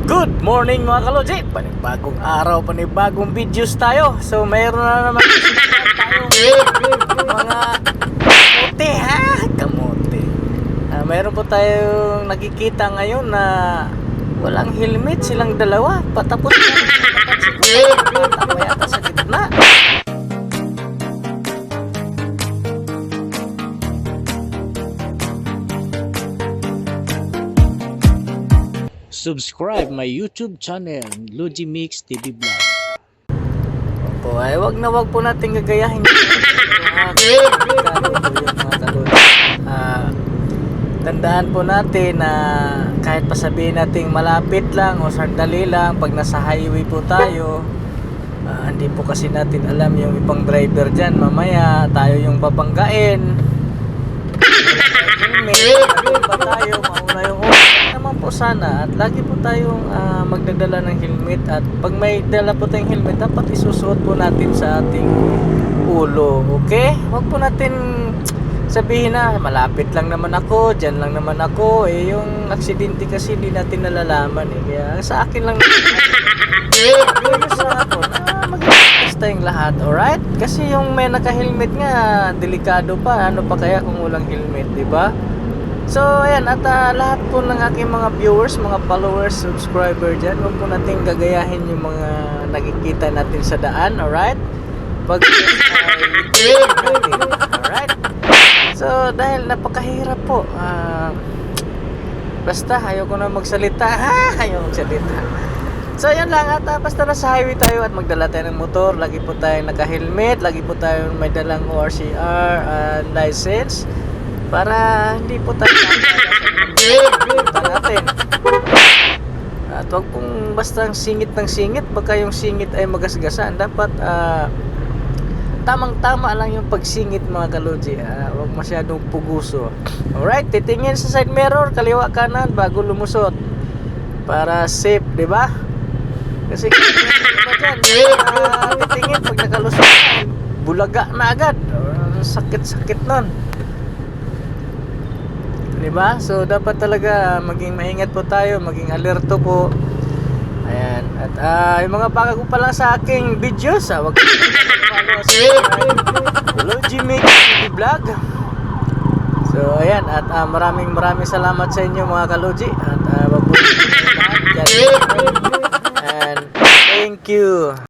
Good morning mga kaloji. Panibagong araw, panibagong videos tayo. So mayroon na naman tayong mga kamote ha, kamote. Mayroon po tayong nakikita ngayon na walang helmet silang dalawa. Patapos na ako yata sa gitna. Subscribe my YouTube channel, Luigi Mix TV Vlog. Po, ay wag po natin gagayahin tandaan po natin na kahit pasabihin natin malapit lang o sandali lang, pag nasa highway po tayo, hindi po kasi natin alam yung ibang driver dyan, mamaya tayo yung babanggain. Pa tayo, mauna yung naman po sana, at lagi po tayong magdadala ng helmet, at pag may dala po tayong helmet, dapat isusuot po natin sa ating ulo, okay? Huwag po natin sabihin na malapit lang naman ako, dyan lang naman ako, yung aksidente kasi hindi natin nalalaman kaya sa akin lang sa ako na mag-test tayong lahat, alright? Kasi yung may naka-helmet nga, delikado pa, ano pa kaya kung walang helmet, diba? So ayan, at lahat po ng aking mga viewers, mga followers, subscriber dyan, huwag po natin gagayahin yung mga nakikita natin sa daan, alright? Pag alright? So dahil napakahirap po, basta ayaw ko na magsalita, ayaw magsalita. So yan lang, at basta nasa highway tayo at magdala tayo ng motor, lagi po tayong naka-helmet, lagi po tayong may dalang ORCR license, para hindi po tayo natin. At huwag pong basta singit ng singit, baka yung singit ay magasgasan. Dapat tamang-tama lang yung pagsingit mga kaloji, huwag masyadong puguso. Alright, titingin sa side mirror, kaliwa kanan bago lumusot, para safe, di ba? Kasi titingin pag nakalusot na, bulaga na agad, sakit-sakit nun, diba? So dapat talaga maging maingat po tayo, maging alerto po. Ayan. At yung mga bago pa lang sa aking videos, wag kayo mag-follow sa Luigi Mix TV Vlog. So ayan, at maraming salamat sa inyo mga kaloji, at and thank you.